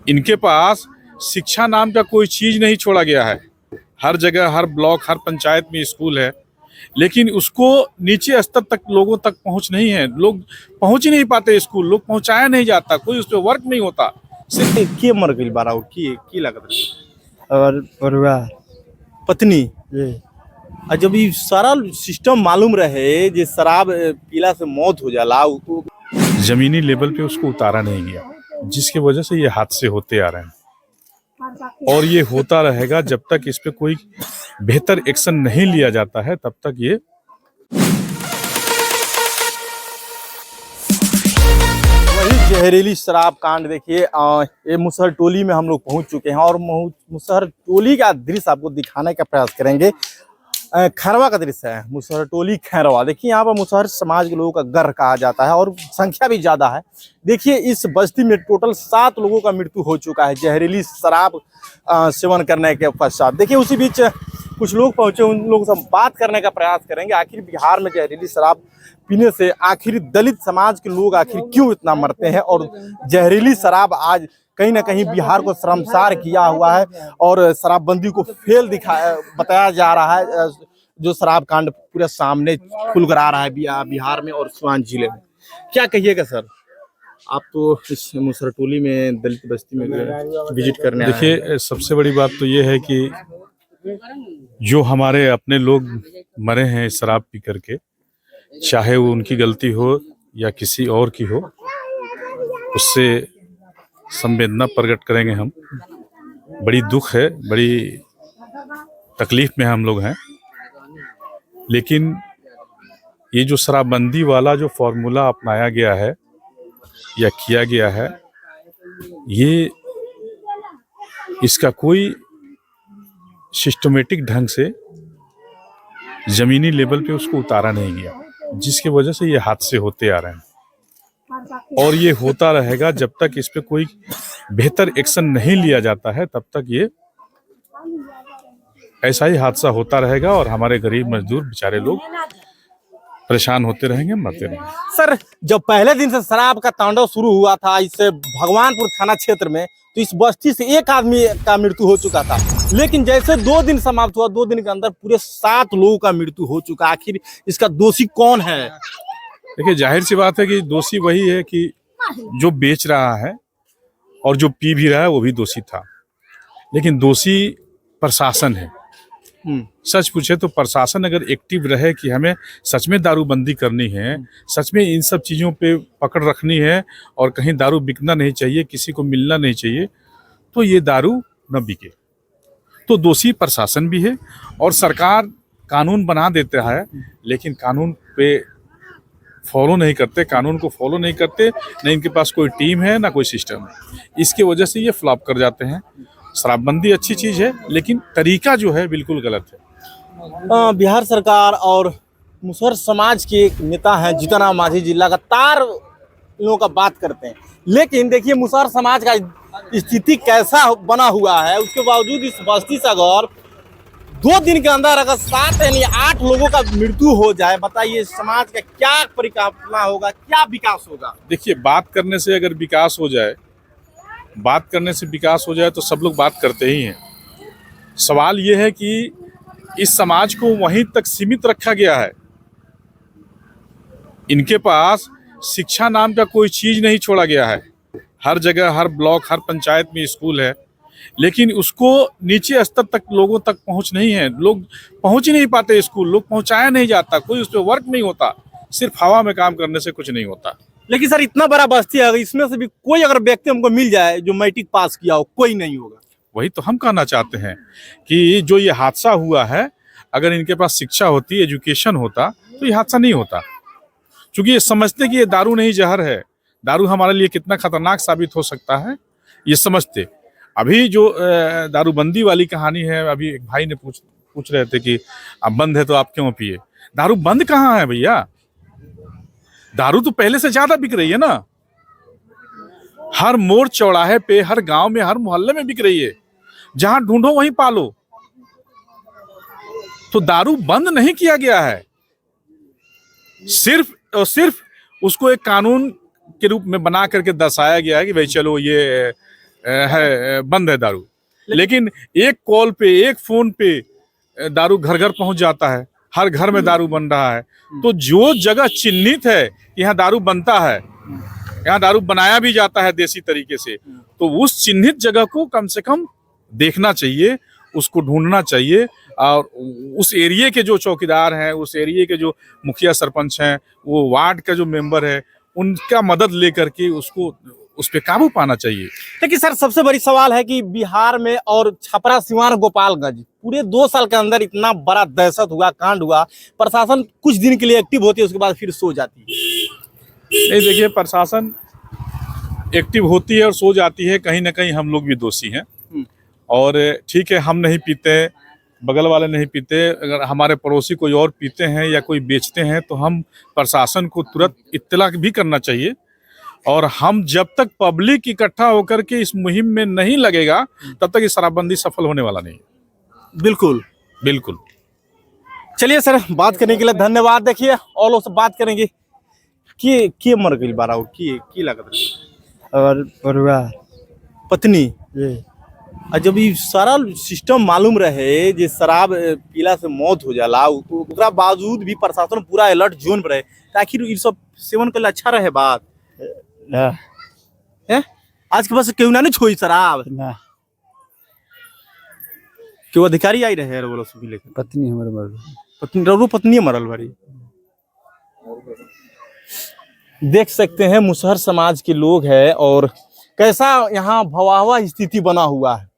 इनके पास शिक्षा नाम का कोई चीज नहीं छोड़ा गया है। हर जगह, हर ब्लॉक, हर पंचायत में स्कूल है, लेकिन उसको नीचे स्तर तक लोगों तक पहुंच नहीं है। लोग पहुंच ही नहीं पाते, स्कूल लोग पहुंचाया नहीं जाता, कोई उस पर वर्क नहीं होता। सिर्फ के मर गई बारा की लागत और परिवार पत्नी ये और जब ये सारा सिस्टम मालूम रहे जे शराब पीला से मौत हो जाला तो जमीनी लेवल पे उसको उतारा नहीं गया, जिसकी वजह से ये हादसे होते आ रहे हैं और ये होता रहेगा जब तक इस पे कोई बेहतर एक्शन नहीं लिया जाता है, तब तक ये वही जहरीली शराब कांड। देखिए ये मुसहर टोली में हम लोग पहुंच चुके हैं और मुसहर टोली का दृश्य आपको दिखाने का प्रयास करेंगे। खैरवा का दृश्य है, मुसहर टोली खैरवा। देखिए यहाँ पर मुसहर समाज के लोगों का घर कहा जाता है और संख्या भी ज्यादा है। देखिए इस बस्ती में टोटल 7 लोगों का मृत्यु हो चुका है जहरीली शराब सेवन करने के पश्चात। देखिए उसी बीच कुछ लोग पहुंचे, उन लोगों से बात करने का प्रयास करेंगे। आखिर बिहार में जहरीली शराब पीने से आखिर दलित समाज के लोग आखिर क्यों इतना मरते हैं और जहरीली शराब आज कहीं ना कहीं बिहार को शर्मसार किया हुआ है और शराबबंदी को फेल बताया जा रहा है। जो शराब कांड पूरे सामने खुल कर आ रहा है बिहार में और सिवान जिले में। क्या कहिएगा सर, आप तो इस मुसहर टोली में दलित बस्ती में विजिट करने आए हैं। देखिए, सबसे बड़ी बात तो ये है कि जो हमारे अपने लोग मरे हैं शराब पी करके, चाहे वो उनकी गलती हो या किसी और की हो, उससे संवेदना प्रकट करेंगे हम। बड़ी दुख है, बड़ी तकलीफ में हम लोग हैं, लेकिन ये जो शराबबंदी वाला जो फॉर्मूला अपनाया गया है या किया गया है, ये इसका कोई सिस्टमेटिक ढंग से जमीनी लेवल पे उसको उतारा नहीं गया, जिसकी वजह से ये हादसे होते आ रहे हैं और ये होता रहेगा जब तक इस पे कोई बेहतर एक्शन नहीं लिया जाता है, तब तक ये ऐसा ही हादसा होता रहेगा और हमारे गरीब मजदूर बेचारे लोग परेशान होते रहेंगे, मरते रहेंगे। सर जब पहले दिन से शराब का तांडव शुरू हुआ था इससे भगवानपुर थाना क्षेत्र में, तो इस बस्ती से एक आदमी का मृत्यु हो चुका था, लेकिन जैसे 2 दिन समाप्त हुआ, 2 दिन के अंदर पूरे 7 लोगों का मृत्यु हो चुका। आखिर इसका दोषी कौन है? देखिए, जाहिर सी बात है कि दोषी वही है कि जो बेच रहा है और जो पी भी रहा है वो भी दोषी था, लेकिन दोषी प्रशासन है। सच पूछे तो प्रशासन अगर एक्टिव रहे कि हमें सच में दारूबंदी करनी है, सच में इन सब चीज़ों पे पकड़ रखनी है और कहीं दारू बिकना नहीं चाहिए, किसी को मिलना नहीं चाहिए, तो ये दारू न बिके। तो दोषी प्रशासन भी है और सरकार कानून बना देता है, लेकिन कानून पे फॉलो नहीं करते, कानून को फॉलो नहीं करते, न इनके पास कोई टीम है ना कोई सिस्टम है। इसकी वजह से ये फ्लॉप कर जाते हैं। शराबबंदी अच्छी चीज़ है, लेकिन तरीका जो है बिल्कुल गलत है। बिहार सरकार और मुसहर समाज के नेता हैं जीतनराम मांझी जी लगातार इन लोगों का बात करते हैं, लेकिन देखिए मुसहर समाज का स्थिति कैसा बना हुआ है। उसके बावजूद इस बस्ती से अगर 2 दिन के अंदर अगर 7 यानी 8 लोगों का मृत्यु हो जाए, बताइए समाज का क्या परिकल्पना होगा, क्या विकास होगा? देखिए, बात करने से अगर विकास हो जाए, बात करने से विकास हो जाए तो सब लोग बात करते ही हैं। सवाल ये है कि इस समाज को वहीं तक सीमित रखा गया है। इनके पास शिक्षा नाम का कोई चीज नहीं छोड़ा गया है। हर जगह, हर ब्लॉक, हर पंचायत में स्कूल है, लेकिन उसको नीचे स्तर तक लोगों तक पहुंच नहीं है। लोग पहुंच ही नहीं पाते, स्कूल लोग पहुंचाया नहीं जाता, कोई उस पर वर्क नहीं होता। सिर्फ हवा में काम करने से कुछ नहीं होता। लेकिन सर इतना बड़ा बस्ती है, इसमें से भी कोई अगर व्यक्ति हमको मिल जाए जो मैट्रिक पास किया हो, कोई नहीं होगा। वही तो हम कहना चाहते हैं कि जो ये हादसा हुआ है, अगर इनके पास शिक्षा होती, एजुकेशन होता, तो ये हादसा नहीं होता। क्योंकि ये समझते कि ये दारू नहीं जहर है, दारू हमारे लिए कितना खतरनाक साबित हो सकता है, ये समझते। अभी जो दारूबंदी वाली कहानी है, अभी एक भाई ने पूछ रहे थे कि अब बंद है तो आप क्यों पिए। दारू बंद कहाँ है भैया? दारू तो पहले से ज्यादा बिक रही है ना। हर मोड़ चौराहे पे, हर गांव में, हर मोहल्ले में बिक रही है। जहां ढूंढो वहीं पालो। तो दारू बंद नहीं किया गया है, सिर्फ और सिर्फ उसको एक कानून के रूप में बना करके दर्शाया गया है कि भाई चलो ये बंद है दारू। लेकिन एक कॉल पे, एक फोन पे दारू घर घर पहुंच जाता है, हर घर में दारू बन रहा है। तो जो जगह चिन्हित है कि यहाँ दारू बनता है, यहाँ दारू बनाया भी जाता है देसी तरीके से, तो उस चिन्हित जगह को कम से कम देखना चाहिए, उसको ढूंढना चाहिए। और उस एरिया के जो चौकीदार हैं, उस एरिया के जो मुखिया सरपंच हैं, वो वार्ड का जो मेंबर है, उनका मदद लेकर के उसको उस पे काबू पाना चाहिए। लेकिन सर सबसे बड़ी सवाल है कि बिहार में और छपरा, सिवान, गोपालगंज पूरे 2 साल के अंदर इतना बड़ा दहशत हुआ, कांड हुआ, प्रशासन कुछ दिन के लिए एक्टिव होती है, उसके बाद फिर सो जाती है। नहीं, देखिए, प्रशासन एक्टिव होती है और सो जाती है, कहीं ना कहीं हम लोग भी दोषी हैं। और ठीक है, हम नहीं पीते, बगल वाले नहीं पीते, अगर हमारे पड़ोसी कोई और पीते हैं या कोई बेचते हैं तो हम प्रशासन को तुरंत इत्तला भी करना चाहिए। और हम जब तक पब्लिक इकट्ठा होकर के इस मुहिम में नहीं लगेगा, तब तक ये शराबबंदी सफल होने वाला नहीं। बिल्कुल बिल्कुल। चलिए सर, बात करने के लिए धन्यवाद। देखिए और लोग से बात करेंगे कि मर गई बारा की लागत रही और परिवार पत्नी। ये और जब ये सारा सिस्टम मालूम रहे जे शराब पीला से मौत हो जाला, ओकरा बावजूद भी प्रशासन पूरा अलर्ट जोन पर रहे, तो आखिर ये सब सेवन के लिए अच्छा रहे बात ना है? आज के बस क्यों ना छोई शराब, ना क्यों अधिकारी आई रहे बोलो सब लेके पत्नी हमारे मर पत्नी रो पत्नी मरल भरी। देख सकते हैं मुसहर समाज के लोग हैं और कैसा यहाँ भयावह स्थिति बना हुआ है।